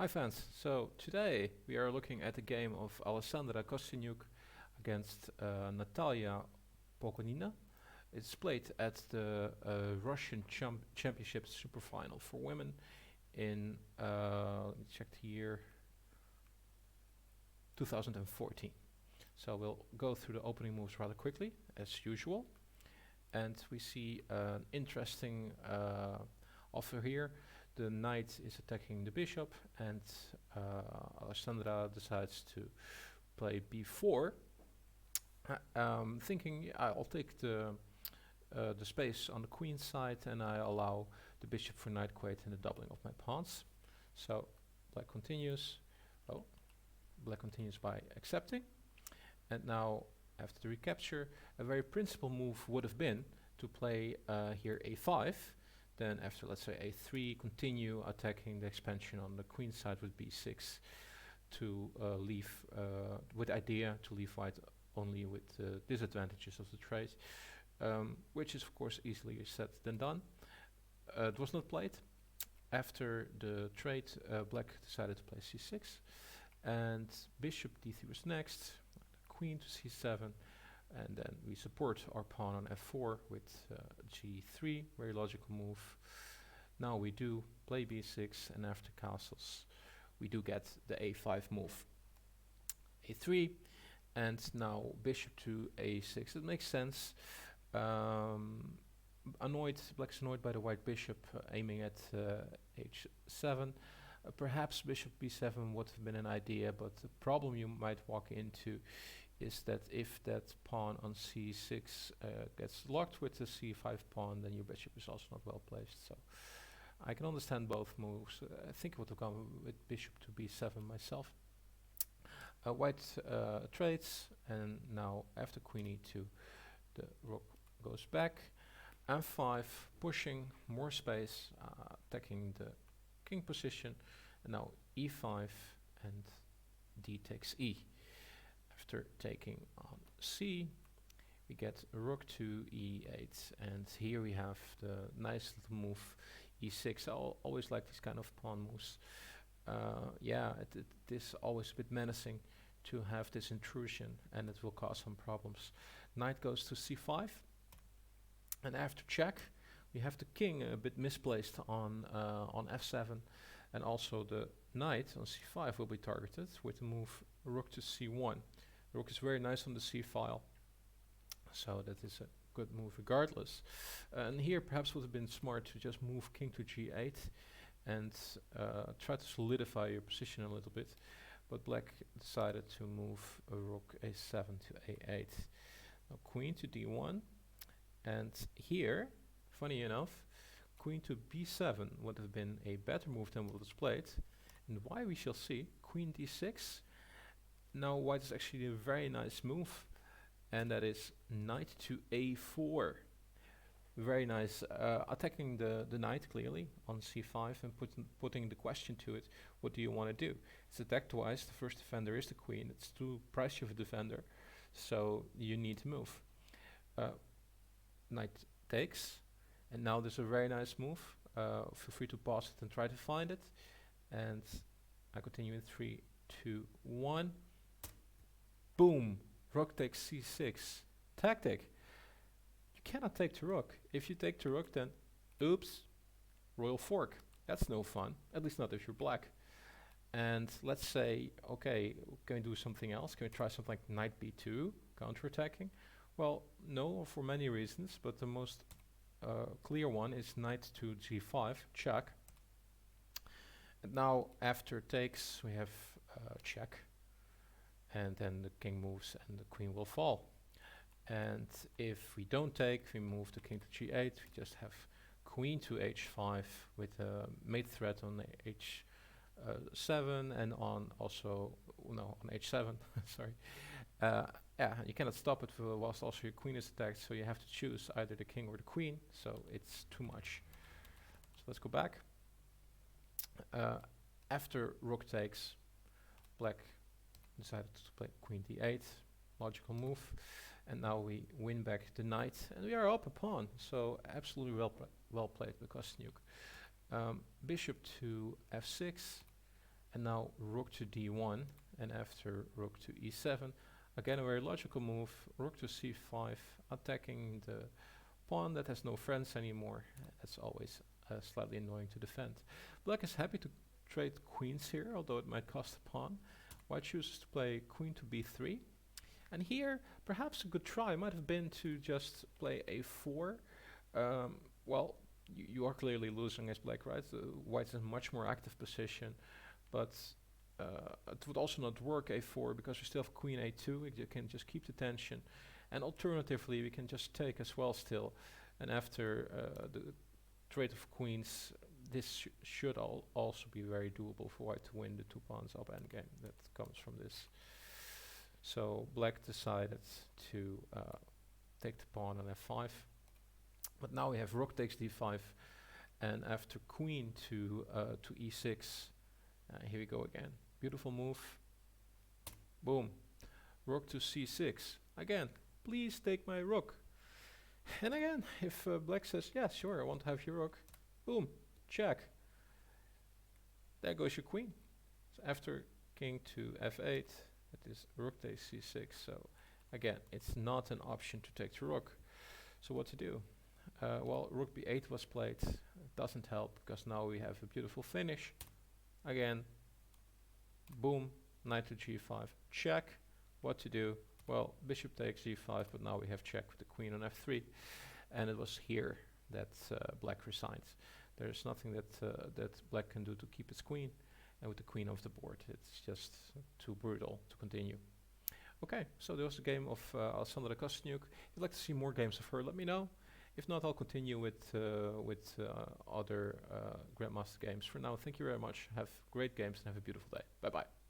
Hi fans, so today we are looking at the game of Alexandra Kosteniuk against Natalia Pogonina. It's played at the Russian Championship Superfinal for women in, let me check the year, 2014. So we'll go through the opening moves rather quickly, as usual. And we see an interesting offer here. The knight is attacking the bishop, and Alexandra decides to play b4, thinking I'll take the space on the queen side, and I allow the bishop for knight quake and the doubling of my pawns. So black continues. Oh, black continues by accepting, and now after the recapture, a very principled move would have been to play here a5. Then after, let's say, a3, continue attacking the expansion on the queen side with b6 to leave, with the idea to leave white only with the disadvantages of the trade, which is of course easily said than done. It was not played. After the trade, black decided to play c6, and bishop d3 was next, queen to c7, and then we support our pawn on f4 with g3, very logical move. Now we do play b6, and after castles we do get the a5 move. a3, and now bishop to a6. It makes sense. Black's annoyed by the white bishop aiming at h7. Perhaps bishop b7 would have been an idea, but the problem you might walk into is that if that pawn on c6 gets locked with the c5 pawn, then your bishop is also not well placed. So I can understand both moves. I think I would have gone with bishop to b7 myself. White trades, and now after queen e2, the rook goes back. m5, pushing more space, attacking the king position, and now e5 and d takes e. After taking on c, we get rook to e8, and here we have the nice little move e6. I always like these kind of pawn moves. Yeah, it is always a bit menacing to have this intrusion, and it will cause some problems. Knight goes to c5, and after check, we have the king a bit misplaced on f7, and also the knight on c5 will be targeted with the move rook to c1. Rook is very nice on the c file, so that is a good move regardless. And here perhaps would have been smart to just move king to g8 and try to solidify your position a little bit, but black decided to move a rook a7 to a8. Now queen to d1, and here, funny enough, queen to b7 would have been a better move than what was played, and why we shall see. Queen d6. Now white is actually a very nice move, and that is knight to a4. Very nice, attacking the knight clearly on c5 and putting the question to it, what do you want to do? It's attack twice, the first defender is the queen, it's too pricey of a defender, so you need to move. Knight takes, and now there's a very nice move. Feel free to pause it and try to find it, and I continue in 3, 2, 1. Boom! Rook takes c6. Tactic. You cannot take the rook. If you take the rook, then oops, royal fork. That's no fun, at least not if you're black. And let's say, okay, can we do something else? Can we try something like knight b2, counterattacking? Well, no, for many reasons, but the most clear one is knight to g5, check. And now after takes, we have check. And then the king moves and the queen will fall. And if we don't take, we move the king to g8. We just have queen to h5 with a mate threat on h7 and on also, no, on h7, sorry. Yeah, you cannot stop it whilst also your queen is attacked, so you have to choose either the king or the queen, so it's too much. So let's go back. After rook takes, black decided to play queen d8, logical move, and now we win back the knight, and we are up a pawn, so absolutely well played by Kosteniuk. Bishop to f6, And now rook to d1, and after rook to e7, again a very logical move, rook to c5, attacking the pawn that has no friends anymore. That's always slightly annoying to defend. Black is happy to trade queens here, although it might cost a pawn. White chooses to play queen to b3. And here, perhaps a good try might have been to just play a4. Well, you are clearly losing as black, right? White is in a much more active position, but it would also not work a4 because we still have queen a2. You can just keep the tension. And alternatively, we can just take as well still. And after the trade of queens, this should also be very doable for white to win the 2 pawns up endgame that comes from this. So black decided to take the pawn on f5. But now we have rook takes d5, and after queen to e6, here we go again. Beautiful move. Boom. Rook to c6. Again, please take my rook. And again, if black says, yeah, sure, I want to have your rook. Boom. Check. There goes your queen. So after king to f8, it is rook takes c6. So again, it's not an option to take the rook. So what to do? Well, rook b8 was played. It doesn't help because now we have a beautiful finish. Again, boom, knight to g5. Check. What to do? Well, bishop takes g5, but now we have check with the queen on f3. And it was here that black resigns. There's nothing that black can do to keep its queen. And with the queen off the board, it's just too brutal to continue. Okay, so there was a game of Alexandra Kosteniuk. If you'd like to see more games of her, let me know. If not, I'll continue with other Grandmaster games. For now, thank you very much. Have great games and have a beautiful day. Bye-bye.